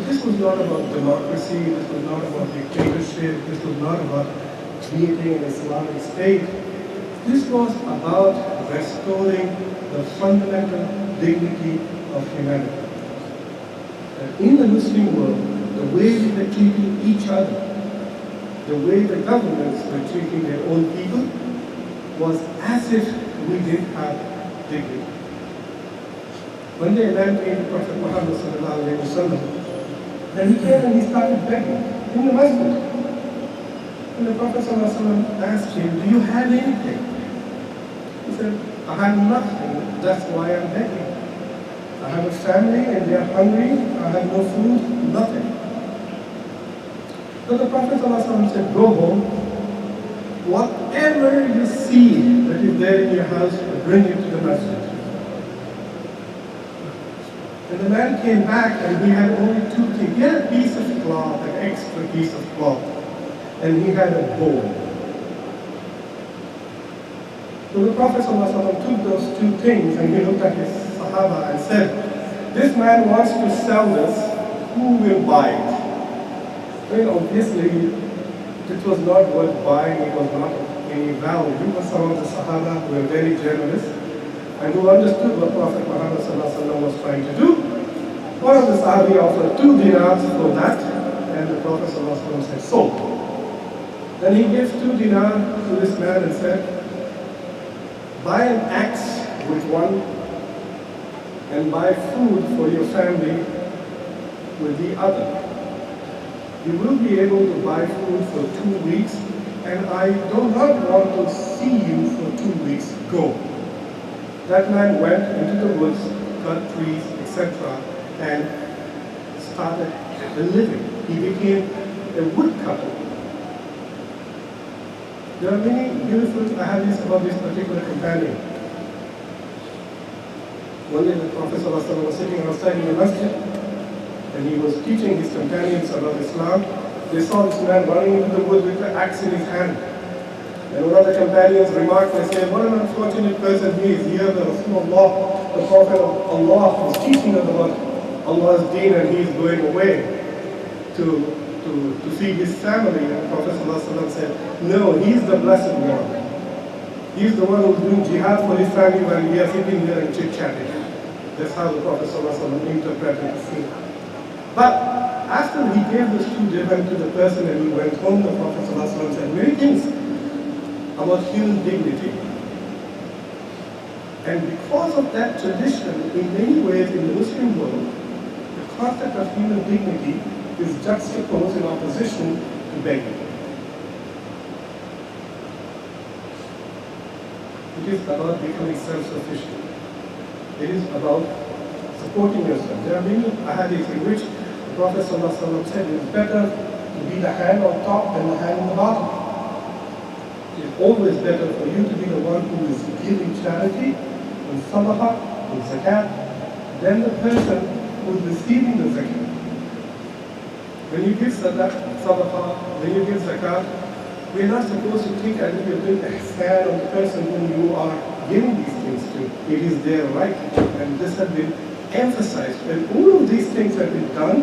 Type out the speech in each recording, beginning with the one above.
So this was not about democracy, this was not about dictatorship, this was not about creating an Islamic state. This was about restoring the fundamental dignity of humanity. And in the Muslim world, the way we were treating each other, the way the governments were treating their own people, was as if we didn't have dignity. One day a man came to Prophet Muhammad sallallahu alayhi wa sallam, and he came and he started begging in the masjid. And the Prophet sallallahu alayhi wa sallam asked him, do you have anything? He said, I have nothing, that's why I'm begging. I have a family and they are hungry, I have no food, nothing. So the Prophet ﷺ said, go home, whatever you see that is there in your house, bring it to the masjid. And the man came back and he had only two things. He had a piece of cloth, an extra piece of cloth, and he had a bowl. So the Prophet ﷺ took those two things and he looked at his Sahaba and said, this man wants to sell this, who will buy it? Well, obviously, it was not worth buying, it was not any value, but some of the Sahaba were very generous and who understood what Prophet Muhammad was trying to do. One of the Sahabi offered 2 dinars for that, and the Prophet said, sold. Then he gave 2 dinars to this man and said, buy an axe with one, and buy food for your family with the other. You will be able to buy food for 2 weeks, and I do not want to see you for 2 weeks. Go. That man went into the woods, cut trees, etc., and started living. He became a woodcutter. There are many beautiful ahadiths about this particular companion. One day the Prophet ﷺ was sitting outside in the masjid, and he was teaching his companions about Islam. They saw this man running into the woods with the axe in his hand. And one of the companions remarked and said, what an unfortunate person he is. Here the Rasulullah, the Prophet of Allah, is teaching us about Allah's deen, and he is going away to feed his family. And the Prophet ﷺ said, no, he is the blessed one. He is the one who is doing jihad for his family while we are sitting here and chit-chatting. That's how the Prophet ﷺ interpreted the scene. But after he gave those 2 dirham to the person and he went home, the Prophet ﷺ said many things about human dignity. And because of that tradition, in many ways in the Muslim world, the concept of human dignity is juxtaposed in opposition to begging. It is about becoming self-sufficient. It is about supporting yourself. There are many ahadith in which the Prophet ﷺ said it is better to be the hand on top than the hand on the bottom. It is always better for you to be the one who is giving charity, and sadaqah, and zakat, than the person who is receiving the zakat. When you give sadaqah, when you give zakat, we are not supposed to think as if you're doing ihsan on the person whom you are giving these things to. It is their right, and this has been emphasized. When all of these things have been done,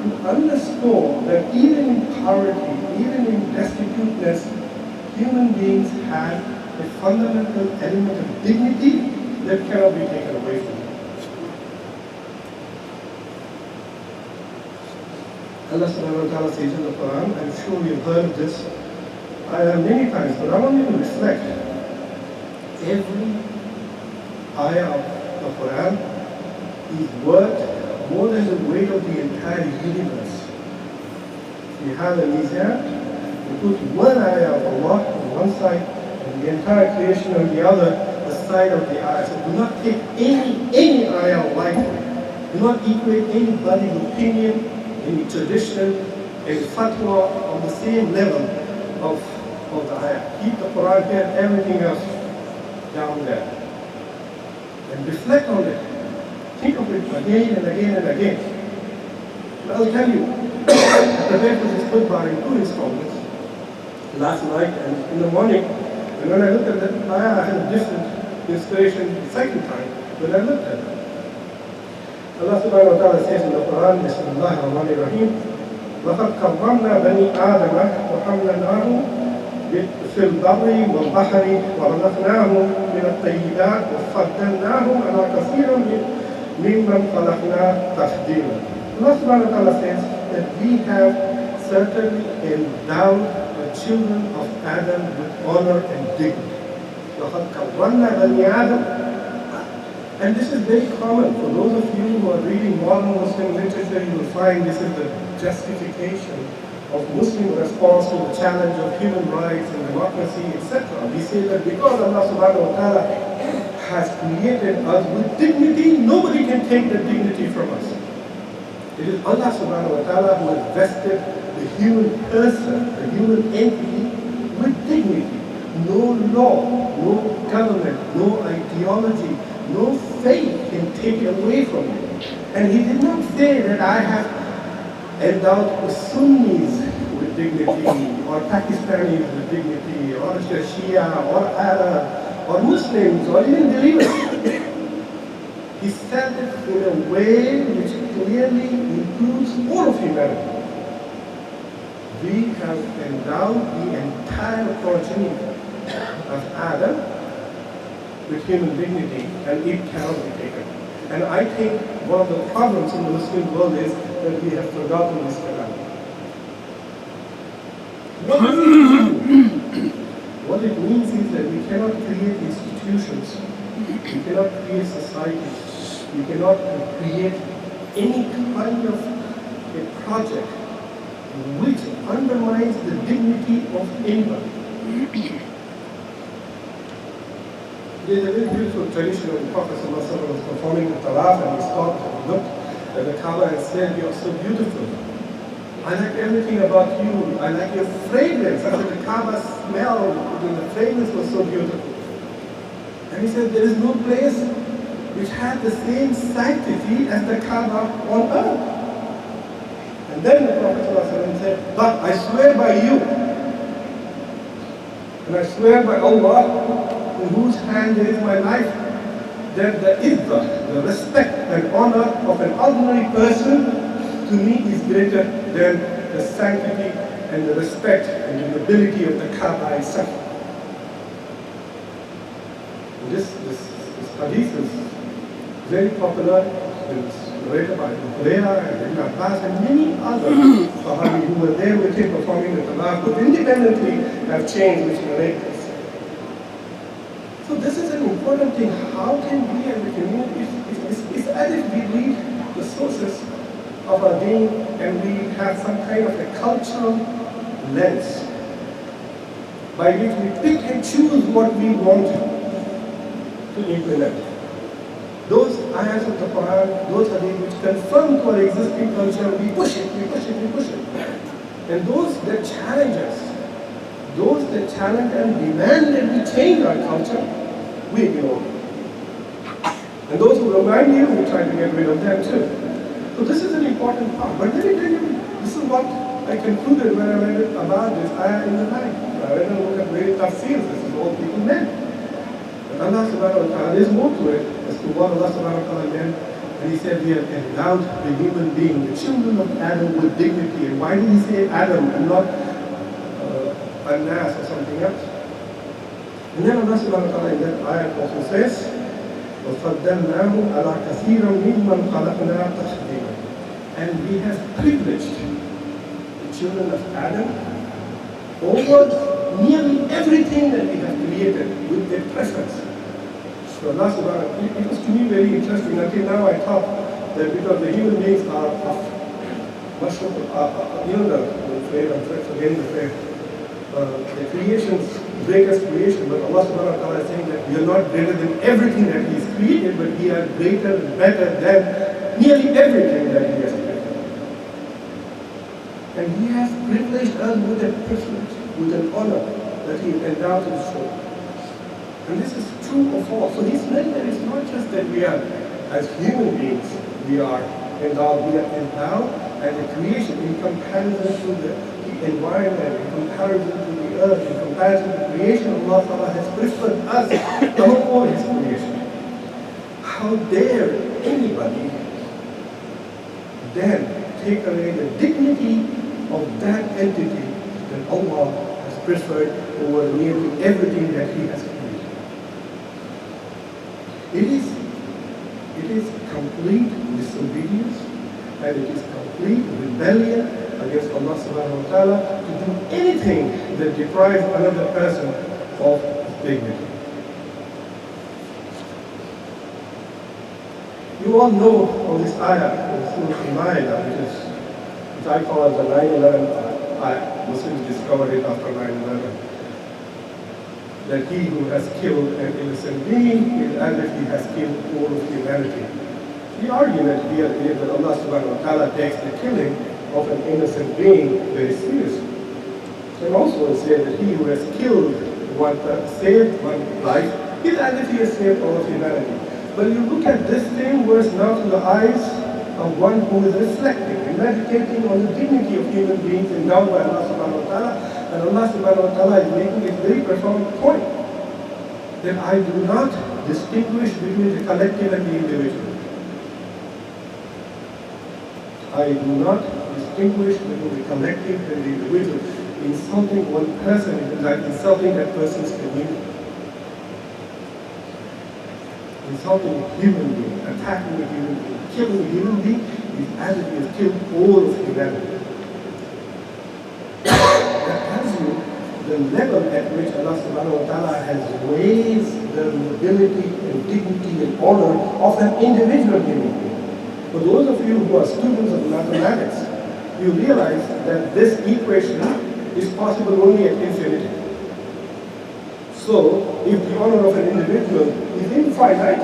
to underscore that even in poverty, even in destituteness, human beings have a fundamental element of dignity that cannot be taken away from them. Allah subhanahu wa ta'ala says in the Quran, I'm sure you've heard of this many times, but I want you to reflect. Every ayah of the Quran is worth more than the weight of the entire universe. You have a mizan, you put one ayah of Allah on one side and the entire creation on the other, the side of the ayah. So do not take any ayah lightly. Do not equate anybody's opinion, any tradition, any fatwa on the same level of the ayah. Keep the Quran here, everything else down there. And reflect on it. Think of it again and again and again. And I'll tell you, I prepared for this Khutbah in 2 installments. Last night and in the morning, and when I looked at that ayah, I had a different inspiration the second time when I looked at it. Allah subhanahu wa ta'ala says in the Quran, Bismillah ar-Rahman ar-Rahim, لَقَدْ كَرَّمْنَا بَنِي آدَمَ وَحَمْلَنَاهُمْ في البر والبحر ورزقناهم من الطيبات وفضلناهم على كثير ممن خلقنا تفضيلا. Allah subhanahu wa ta'ala says that we have certainly endowed the children of Adam with honor and dignity. لَقَدْ كَرَّمْنَا بَنِي آدَمَ. And this is very common. For those of you who are reading modern Muslim literature, you will find this is the justification of Muslim response to the challenge of human rights and democracy, etc. We say that because Allah subhanahu wa ta'ala has created us with dignity, nobody can take that dignity from us. It is Allah subhanahu wa ta'ala who has vested the human person, the human entity with dignity. No law, no government, no ideology, no faith can take it away from you. And he did not say that I have endowed the Sunnis with dignity, or Pakistanis with dignity, or Shia, or Arab, or Muslims, or even believers. He said it in a way which clearly includes all of humanity. We have endowed the entire progeny of Adam with human dignity, and it cannot be taken. And I think one of the problems in the Muslim world is that we have forgotten this Quran. What does it mean? What it means is that we cannot create institutions, we cannot create societies, we cannot create any kind of a project which undermines the dignity of anybody. There is a very beautiful tradition of the Prophet ﷺ was performing the tawaf, and he stopped and looked at the Kaaba and said, "You are so beautiful. I like everything about you. I like your fragrance." I said, the Kaaba smelled, and the fragrance was so beautiful. And he said, there is no place which had the same sanctity as the Kaaba on earth. And then the Prophet ﷺ said, "But I swear by you, and I swear by Allah, in whose hand there is my life, that the izzah, the respect and honor of an ordinary person to me is greater than the sanctity and the respect and the nobility of the Kaaba itself." This hadith is very popular. It's narrated by Maryam and Ibn Abbas and many other Sahabi who were there with him performing the tawaf, but independently have changed which narrate this. So this is an important thing. How can we as a community, it's as if we read the sources of our deen and we have some kind of a cultural lens by which we pick and choose what we want to implement. Those ayahs of the Quran, those hadith which conform to our existing culture, we push it, we push it, we push it. And those that challenge us, those that challenge and demand that we change our culture, we ignore. And those who remind you, we try to get rid of them too. So this is an important part. But let me tell you, this is what I concluded when I read about this ayah in the night. I read a look at very tough scenes. This is all people meant. But Allah subhanahu wa ta'ala, there's more to it as to what Allah subhanahu wa ta'ala meant. And he said, we have endowed the human being, the children of Adam, with dignity. And why did he say Adam and not Anas or something else? And then Allah subhanahu wa ta'ala in that ayah also says, وَفَضَّلْنَاهُمْ عَلَىٰ كَثِيرٍ مِّمَّنْ خَلَقْنَا تَفْضِيلًا. And we have privileged the children of Adam over nearly everything that we have created with their preference. So Allah subhanahu wa ta'ala, it was to me very interesting. Until now I thought that because the human beings are the creation's greatest creation, but Allah subhanahu wa ta'ala is saying that we are not greater than everything that He has created, but we are greater and better than nearly everything that He has created. And He has privileged us with a privilege, with an honor that He has endowed His soul. And this is true of all. So He's meant that it's not just that we are, as human beings, we are endowed as a creation in comparison to the environment, in comparison to the earth, in comparison to the creation. Allah Ta'ala has preferred us among all His creation. How dare anybody then take away the dignity of that entity that Allah has preferred over nearly everything that He has created. It is complete disobedience and it is complete rebellion against Allah subhanahu wa ta'ala to do anything that deprives another person of dignity. You all know of this ayah in Surah Al-Ma'idah, which I call as the 9/11 ayah. Muslims discovered it after 9/11. That he who has killed an innocent being is as if he has killed all of humanity. The argument here is that Allah subhanahu wa ta'ala takes the killing of an innocent being very seriously. And also it says that he who has killed saved one life is as if he has saved all of humanity. But you look at this same verse now through the eyes of one who is reflecting and meditating on the dignity of human beings endowed by Allah subhanahu wa ta'ala, and Allah subhanahu wa ta'ala is making a very profound point that I do not distinguish between the collective and the individual. I do not distinguish between the collective and the individual. Insulting one person is like insulting that person's community. Insulting a human being, attacking a human being, killing a human being is as if he has killed all of humanity. That tells you the level at which Allah subhanahu wa ta'ala has raised the nobility and dignity and honor of an individual human being. For those of you who are students of mathematics, you realize that this equation is possible only at infinity. So, if the honor of an individual is infinite,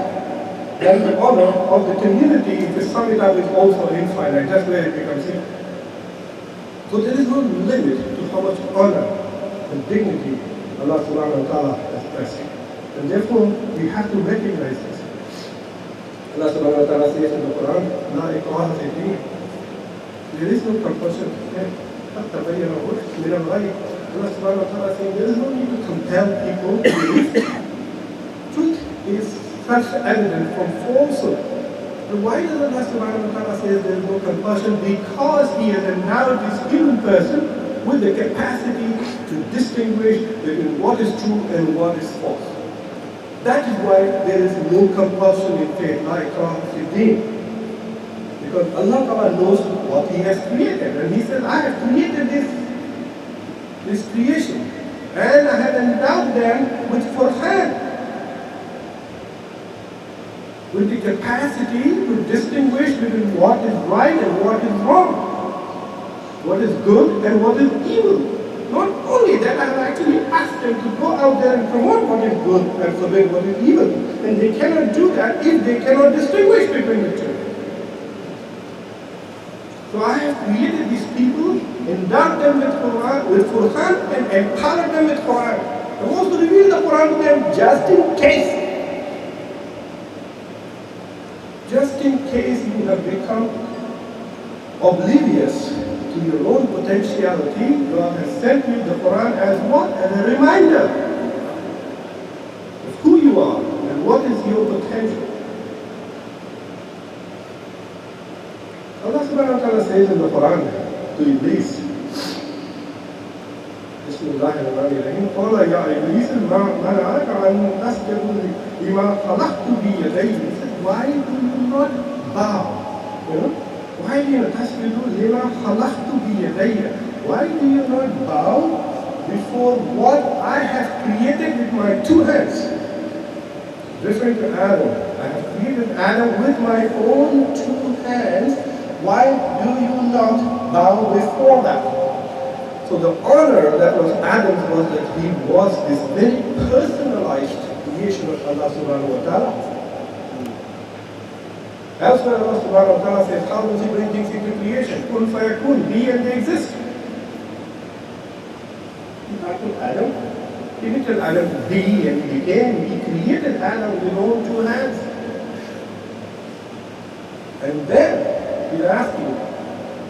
then the honor of the community, if you sum it up, is also infinite. That's where it becomes infinite. So there is no limit to how much honor and dignity Allah subhanahu wa ta'ala has blessed. And therefore, we have to recognize this. Allah subhanahu wa ta'ala says in the Quran, "La ikraha fi din." There is no compulsion. Allah subhanahu wa ta'ala saying there is no need to compel people to believe. Truth is such evident from falsehood. And why does Allah subhanahu wa ta'ala say there is no compulsion? Because He has endowed this human person with the capacity to distinguish between what is true and what is false. That is why there is no compulsion in faith, like because Allah Ta'ala knows what He has created. And He said, I have created this creation. And I have endowed them with Furqan, with the capacity to distinguish between what is right and what is wrong, what is good and what is evil. Not only that, I have actually asked them to go out there and promote what is good and forbid what is evil. And they cannot do that if they cannot distinguish between the two. So I have created these people, endowed them with Furqan, and empowered them with Quran. I want to reveal the Quran to them just in case. Just in case you have become oblivious to your own potentiality, God has sent you the Quran as what? As a reminder of who you are and what is your potential. Allah subhanahu wa ta'ala says in the Quran to Iblis, Bismillahirrahmanirrahim, قَالَ يَا إِبْلِيسُ مَا مَنَعَكَ أَن تَسْجُدَ لِمَا خَلَقْتُ بِيَدَيَّ. He said, why do you not bow? Why do you not تَسْجُدُ لِمَا خَلَقْتُ بِيَدَيَّ? Why do you not bow before what I have created with my two hands? Referring to Adam, I have created Adam with my own two hands. Why do you not bow before that? So the honor that was Adam's was that he was this very personalized creation of Allah subhanahu wa ta'ala. Elsewhere Allah subhanahu wa ta'ala says, how does He bring things into creation? Kun fayakun, be and they exist. He talked to Adam. He didn't tell Adam to be and he became. He created Adam with his own two hands. And then He's asking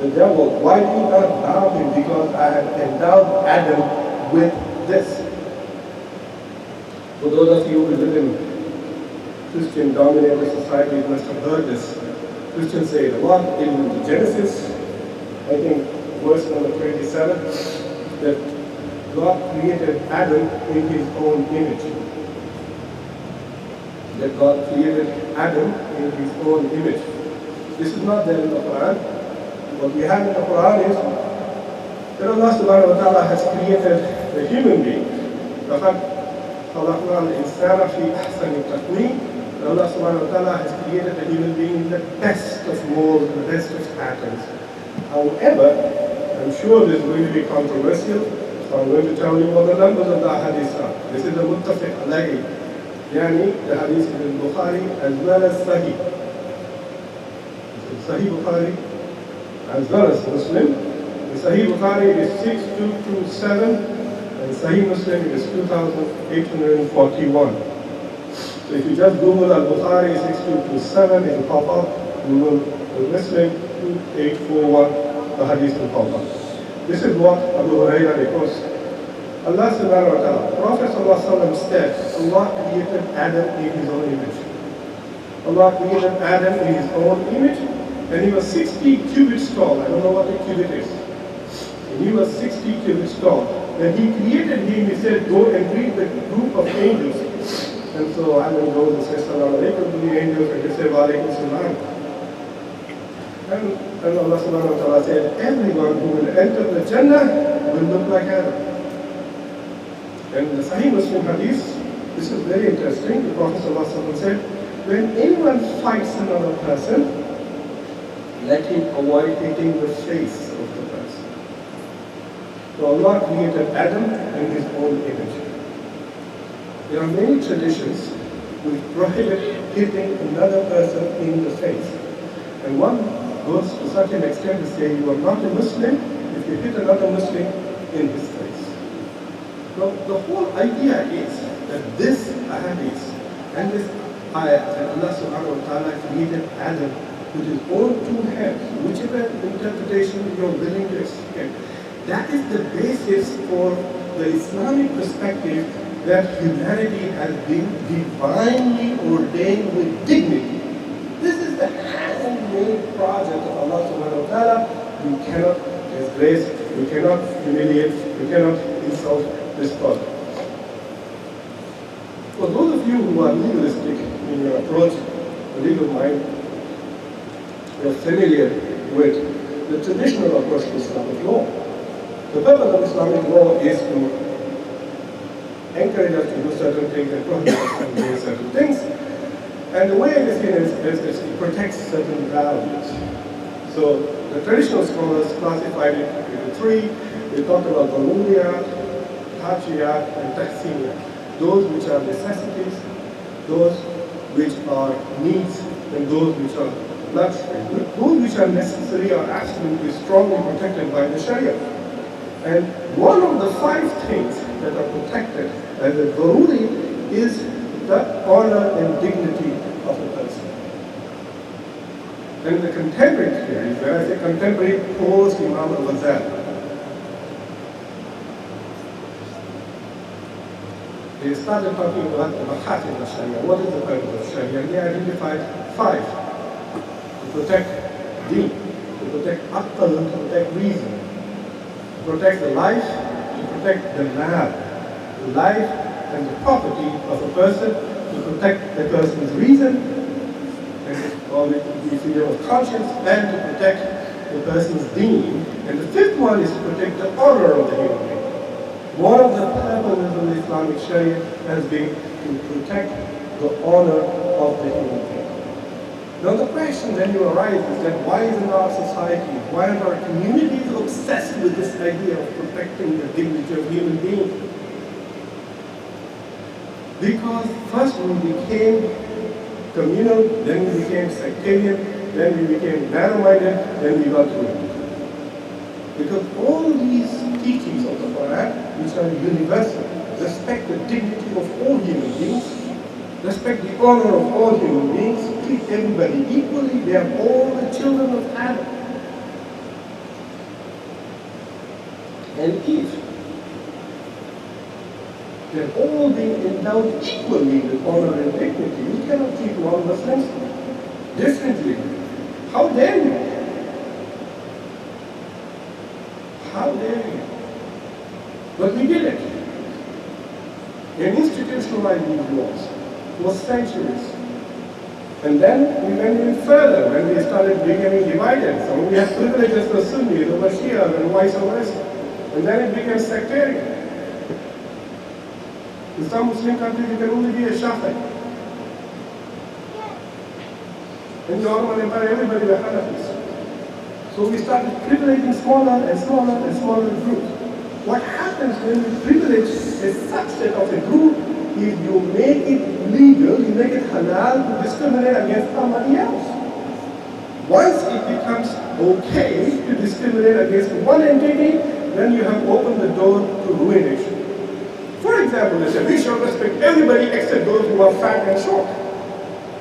the devil, why do you not bow him? Because I have endowed Adam with this. For those of you who live in Christian-dominated societies must have heard this Christians say a lot in Genesis, I think verse number 27, that God created Adam in his own image. That God created Adam in his own image. This is not there in the Quran. What we have in the Quran is that Allah subhanahu wa ta'ala has created the human being. لَقَدْ خَلَقْنَا الْإِنسَانَ فِي أَحْسَنِ تَقْوِيمٍ. Allah subhanahu wa ta'ala has created the human being in the best of molds, the best of patterns. However, I'm sure this is going to be controversial, so I'm going to tell you what the numbers of the hadith are. This is the muttafiq alayhi, yani the hadith is in Bukhari as well as Sahih. Sahih Bukhari as well as Muslim. In Sahih Bukhari it is 6227 and Sahih Muslim it is 2841. So if you just Google al-Bukhari 6227, it will pop up. Google Muslim 2841, the hadith will pop up. This is what Abu Hurairah reports. Allah subhanahu wa ta'ala, Prophet sallallahu alaihi wasallam said, Allah created Adam in his own image. Allah created Adam in his own image, and he was 60 cubits tall. I don't know what a cubit is. And he was 60 cubits tall. When he created him, he said, go and greet the group of angels. And so Adam goes and says, Salaam alaikum to the angels, and they say, wa alaikum salam. And Allah subhanahu wa ta'ala said, everyone who will enter the Jannah will look like Adam. And in the Sahih Muslim hadith, this is very interesting. The Prophet ﷺ said, when anyone fights another person, let him avoid hitting the face of the person. So Allah created Adam in his own image. There are many traditions which prohibit hitting another person in the face. And one goes to such an extent to say you are not a Muslim if you hit another Muslim in his face. Now, the whole idea is that this hadith and this ayah that Allah subhanahu wa ta'ala created Adam with his own two hands, whichever interpretation you're willing to accept, that is the basis for the Islamic perspective that humanity has been divinely ordained with dignity. This is the handmade project of Allah subhanahu wa ta'ala. We cannot disgrace, we cannot humiliate, we cannot insult this project. For those of you who are legalistic in your approach, the legal mind, you're familiar with the traditional approach to Islamic law. The purpose of Islamic law is to encourage us to do certain things and prohibit us from doing certain things. And the way it is seen is it protects certain values. So the traditional scholars classified it into three. They talked about daruriyat, hajiyat, and tahsiniyat. Those which are necessities, those which are needs, and those which are luxury. Those which are necessary are absolutely strongly protected by the Sharia. And one of the 5 things that are protected as a daruri is the honor and dignity of a person. And the contemporary theory, when I say contemporary, post-Imam al-Ghazali, they started talking about the Makhatim of Sharia. What is the purpose of Sharia? They identified 5. To protect deen, to protect aql, to protect reason, to protect the life, to protect the mal, the life and the property of a person, to protect the person's reason, or the freedom of conscience, and to protect the person's deen. And the 5th one is to protect the honor of the human being. One of the purposes of the Islamic Sharia has been to protect the honor of the human being. Now the question then you arise is that why isn't our society, why are our communities obsessed with this idea of protecting the dignity of human beings? Because first we became communal, then we became sectarian, then we became narrow-minded, then we got ruined. Because all these teachings of the Quran, which are universal, respect the dignity of all human beings, respect the honor of all human beings, treat everybody equally, they are all the children of Adam. And if they're all being endowed equally with honor and dignity, we cannot treat non-Muslims differently. How dare you? But we did it. And institutionalized these laws for centuries. And then we went even further when we started becoming divided. So we had privileges for Sunnis over Shias and vice versa. And then it became sectarian. In some Muslim countries, you can only be a Shafi'i. In the Ottoman Empire, everybody were Hanafis. So we started privileging smaller and smaller and smaller groups. What happens when you privilege a subset of a group is you make it legal, you make it halal to discriminate against somebody else. Once it becomes okay to discriminate against one entity, then you have opened the door to ruination. For example, they say, we shall respect everybody except those who are fat and short.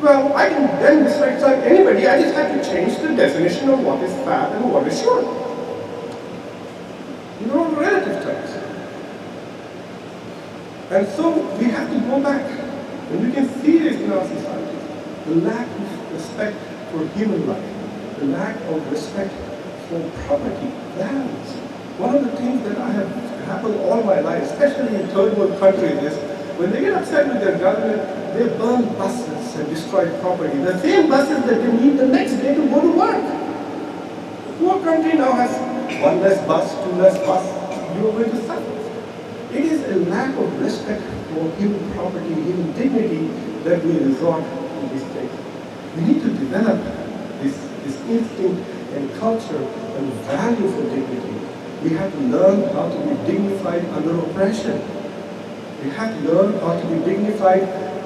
Well, I can then respect anybody, I just have to change the definition of what is fat and what is short. You know, relative terms. And so we have to go back. And we can see this in our society. The lack of respect for human life. The lack of respect for property, values. One of the things that I have happened all my life, especially in third world countries, is when they get upset with their government, they burn buses and destroy property. The same buses that they need the next day to go to work. The poor country now has one less bus, two less bus. You are going to suffer. It is a lack of respect for human property, human dignity that we resort to these things. We need to develop this instinct and culture and value for dignity. We have to learn how to be dignified under oppression. We have to learn how to be dignified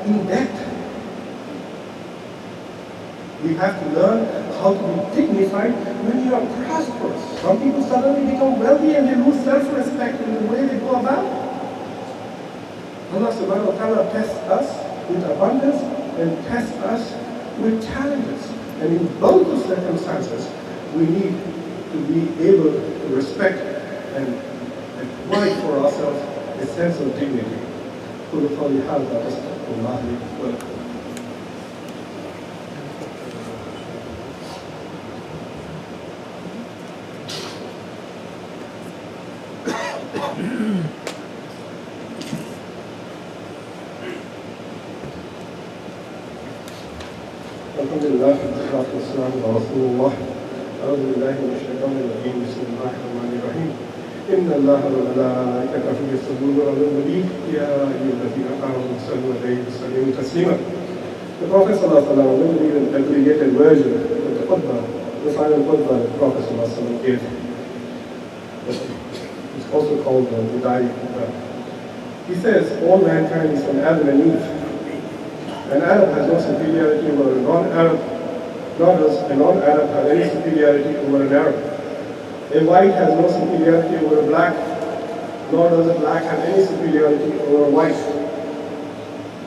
in debt. We have to learn how to be dignified when you are prosperous. Some people suddenly become wealthy and they lose self-respect in the way they go about. Allah subhanahu wa ta'ala tests us with abundance and tests us with challenges. And in both those circumstances, we need to be able to respect and provide for ourselves a sense of dignity. قل قولي هذا واستغفر الله لي ولكم. الحمد لله والصلاة والسلام على رسول الله. أعوذ بالله من الشيطان الرجيم. بسم الله الرحمن الرحيم. إن الله وملائكته يصلون على النبي يا أيها الذين آمنوا صلوا عليه وسلموا تسليما. The Prophet ﷺ, I'm going to read an abbreviated version of the Khutbah, the final Khutbah that the Prophet ﷺ gave. It's also called the Bidai Khutbah. He says, all mankind is from Adam and Eve. An Arab has no superiority over a non-Arab, nor does a non-Arab have any superiority over an Arab. A white has no superiority over a black, nor does a black have any superiority over a white,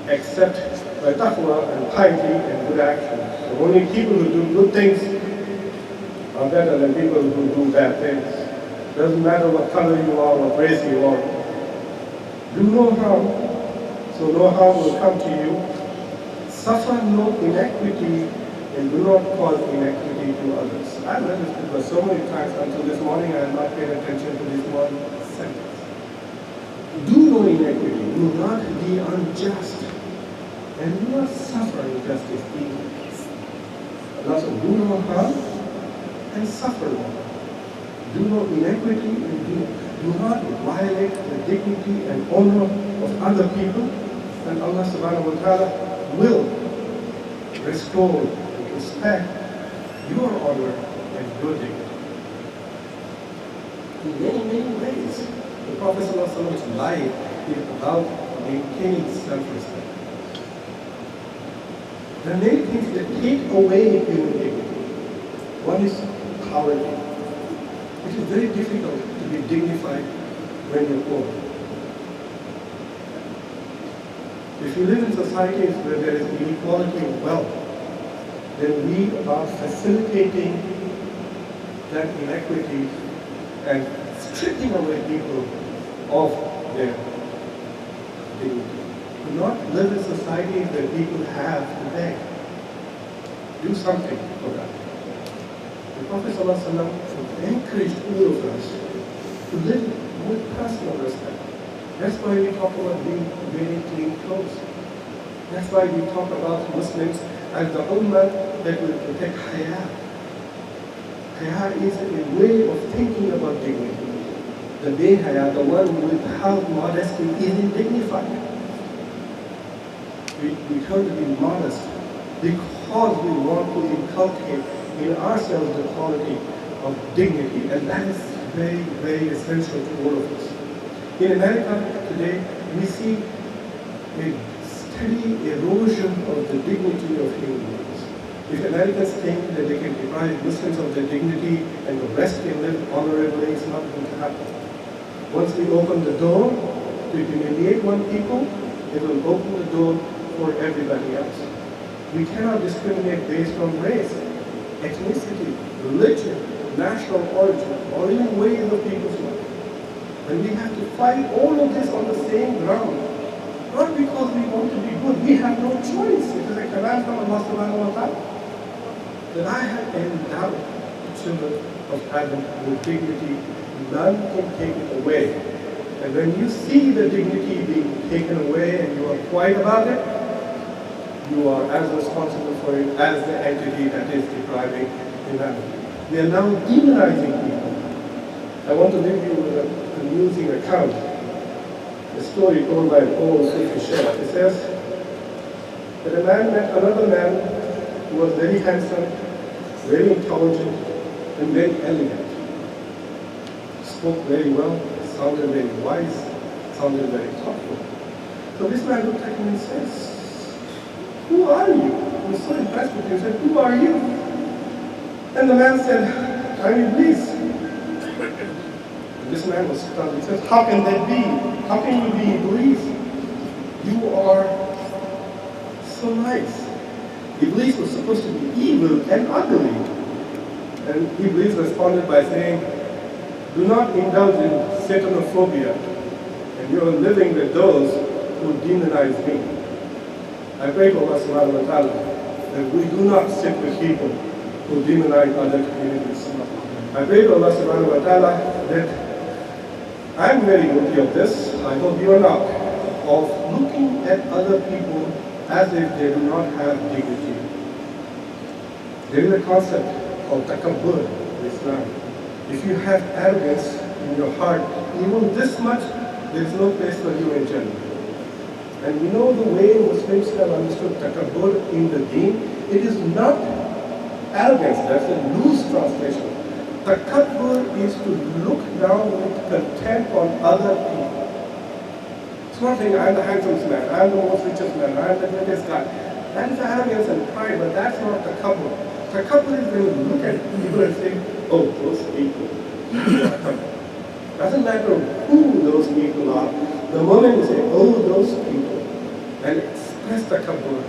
except by taqwa and piety and good actions. So only people who do good things are better than people who do bad things. Doesn't matter what color you are or race you are. Do no harm, so no harm will come to you. Suffer no inequity and do not cause inequity to others. I've read this book so many times until this morning I have not paid attention to this one sentence. Do no inequity, do not be unjust, and do not suffer injustice either. Allah said, do no harm and suffer no harm. Do no inequity and do not violate the dignity and honor of other people, and Allah subhanahu wa ta'ala will restore and respect your honor and your dignity. In many, many ways, the Prophet ﷺ's life is about maintaining self-respect. There are many things that take away human dignity. One is poverty. It is very difficult to be dignified when you're poor. If you live in societies where there is inequality of wealth, then we are facilitating that inequity and stripping away people of their dignity. Do not live in societies where people have to beg. Do something for that. The Prophet ﷺ encouraged all of us to live with personal respect. That's why we talk about being wearing clean clothes. That's why we talk about Muslims as the ummah that will protect haya. Haya is a way of thinking about dignity. The behaya, the one without modesty, isn't dignified. We turn to be modest because we want to inculcate in ourselves the quality of dignity, and that is very, very essential to all of us. In America today, we see a steady erosion of the dignity of human beings. If Americans think that they can deprive Muslims of their dignity and the rest can live honorably, it's not going to happen. Once we open the door to humiliate one people, it will open the door for everybody else. We cannot discriminate based on race, ethnicity, religion, national origin, or even ways of people's life. And we have to fight all of this on the same ground. Not because we want to be good, we have no choice. It is a command from Allah subhanahu wa ta'ala that I have endowed the children of Adam with dignity. None can take it away. And when you see the dignity being taken away and you are quiet about it, you are as responsible for it as the entity that is depriving humanity. We are now demonizing people. I want to leave you with an amusing account. A story told by an old Sufi sheikh. It says that a man met another man who was very handsome, very intelligent, and very elegant. Spoke very well, sounded very wise, sounded very thoughtful. So this man looked at him and says, "Who are you?" He was so impressed with him. He said, "Who are you?" And the man said, "I'm Iblis." And this man was stunned. He said, "How can that be? How can you be Iblis? You are so nice." Iblis was supposed to be evil and ugly. And Iblis responded by saying, "Do not indulge in satanophobia, and you are living with those who demonize me." I pray to Allah subhanahu wa ta'ala that we do not sit with people who demonize other communities. I pray to Allah subhanahu wa ta'ala that I'm very guilty of this, I hope you are not, of looking at other people as if they do not have dignity. There is a concept called takabbur in Islam. If you have arrogance in your heart, even this much, there is no place for you in Jannah. And we know the way Muslims have understood takabbur in the deen. It is not arrogance, that's a loose translation. Takabbur is to look down with contempt on other people. It's not saying I'm the handsomest man, I'm the most richest man, I'm the greatest guy. That is arrogance and pride, but that's not takabbur. Takabbur is when you look at people and say, "Oh, those people." Doesn't matter who those people are. The moment you say, "Oh, those people," and express takabbur,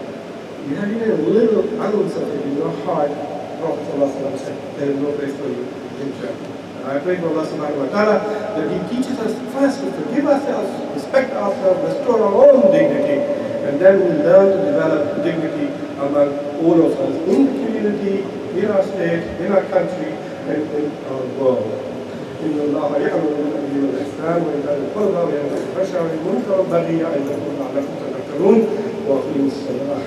you have even a little ounce of it in your heart. Prophet ﷺ said, "There is no place for you in Jannah." And I pray for Allah subhanahu wa ta'ala that He teaches us first to forgive ourselves, respect ourselves, restore our own dignity, and then we learn to develop dignity among all of us in the community, in our state, in our country, and in our world. إن الله يأمر بالعدل والإحسان وإيتاء القربى وينهى عن الفحشاء والمنكر والبغي يعظكم لعلكم تذكرون وأقيموا الصلاة.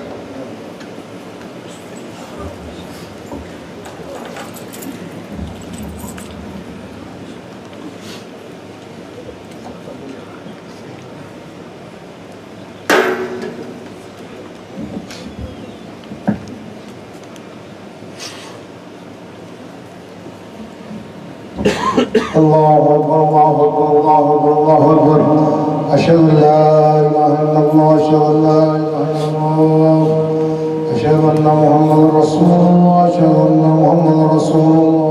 الله أكبر الله أكبر الله أكبر الله أكبر أشهد أن لا إله إلا الله أشهد أن لا إله إلا الله أشهد أن محمدا رسول الله أشهد أن محمدا رسول الله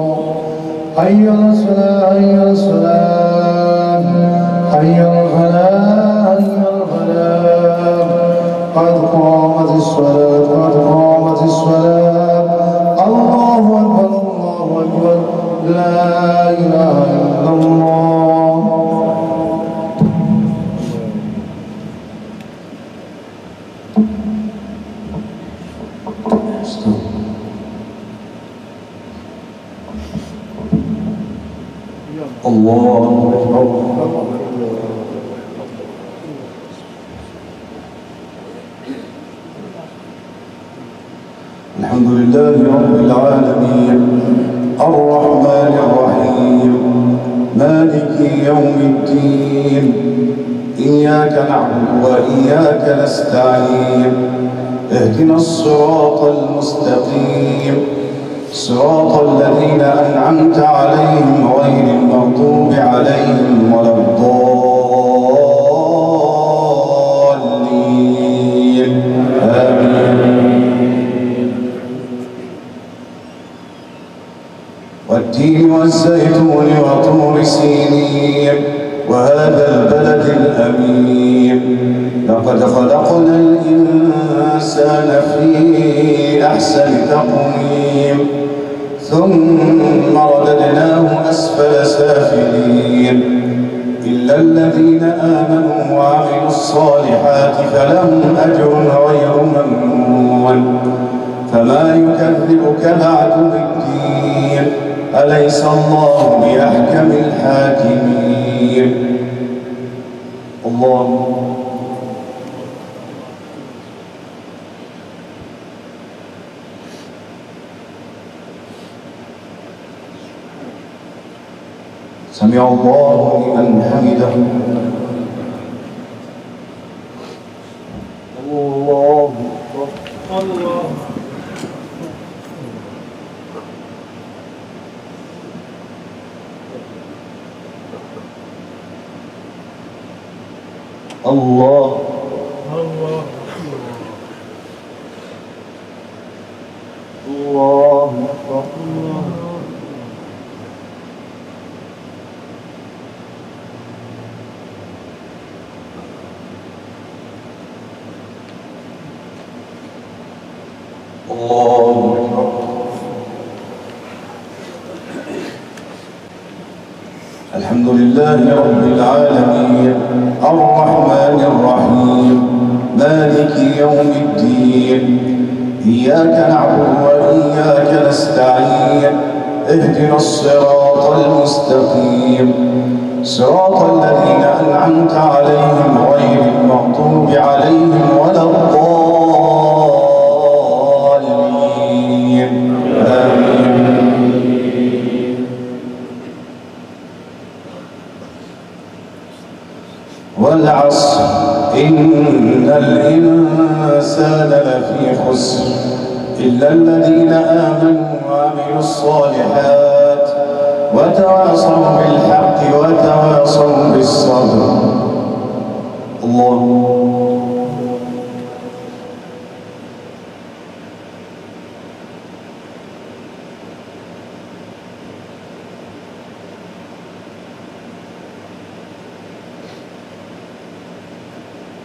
حي على الصلاة حي على الصلاة حي على الفلاح حي على الفلاح قد قامت الصلاة قد قامت الصلاة الله أكبر الله أكبر لا إله إلا الله الله أكبر. الحمد لله رب العالمين الرحمن الرحيم مالك يوم الدين إياك نعبد وإياك نستعين اهدنا الصراط المستقيم صراط الذين أنعمت عليهم غير المغضوب عليهم ولا الضالين آمين. والتين والزيتون وطور سينين وهذا البلد الأمين لقد خلقنا الإنسان في أحسن تقويم ثم رددناه أسفل سافلين إلا الذين آمنوا وعملوا الصالحات فلهم أجر غير ممنون فما يكذبك بعد بالدين أليس الله بأحكم الحاكمين. الله سمع الله لمن حمده. الله الله الله الله الله أكبر. الله أكبر. الحمد لله رب العالمين الرحمن الرحيم مالك يوم الدين إياك نعبد وإياك نستعين اهدنا الصراط المستقيم صراط الذين أنعمت عليهم غير المغضوب عليهم ولا الضالين آمين. والعصر إن الإنسان لفي خسر إلا الذين آمنوا وعملوا الصالحات وتواصوا بالحق وتواصوا بالصبر. الله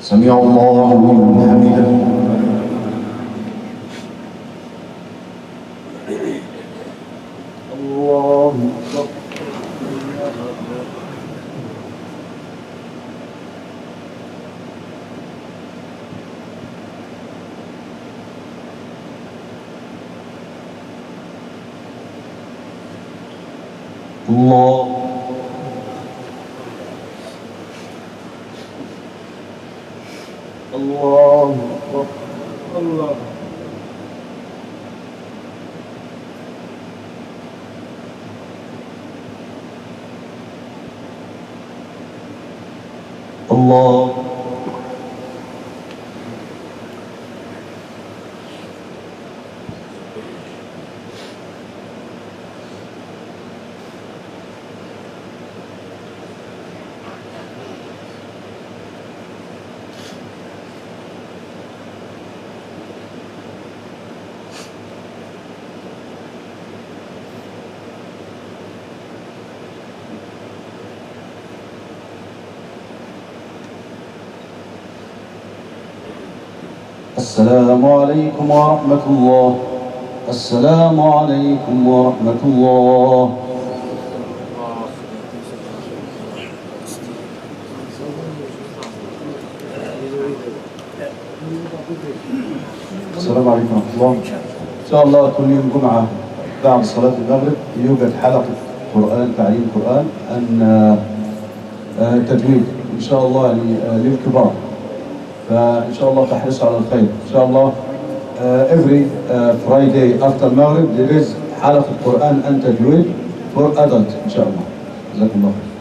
سمع الله لمن حمده. الله أكبر. الله الله أكبر. الله الله السلام عليكم ورحمة الله. السلام عليكم ورحمة الله. السلام عليكم ورحمة الله. إن شاء الله كل يوم جمعة بعد صلاة المغرب يوجد حلقة قرآن، تعليم قرآن، تجويد إن شاء الله للكبار. فإن شاء الله تحرص على الخير إن شاء الله. Every Friday after Maghrib there is حلقة قرآن and تجويد for adult إن شاء الله. جزاكم الله خير.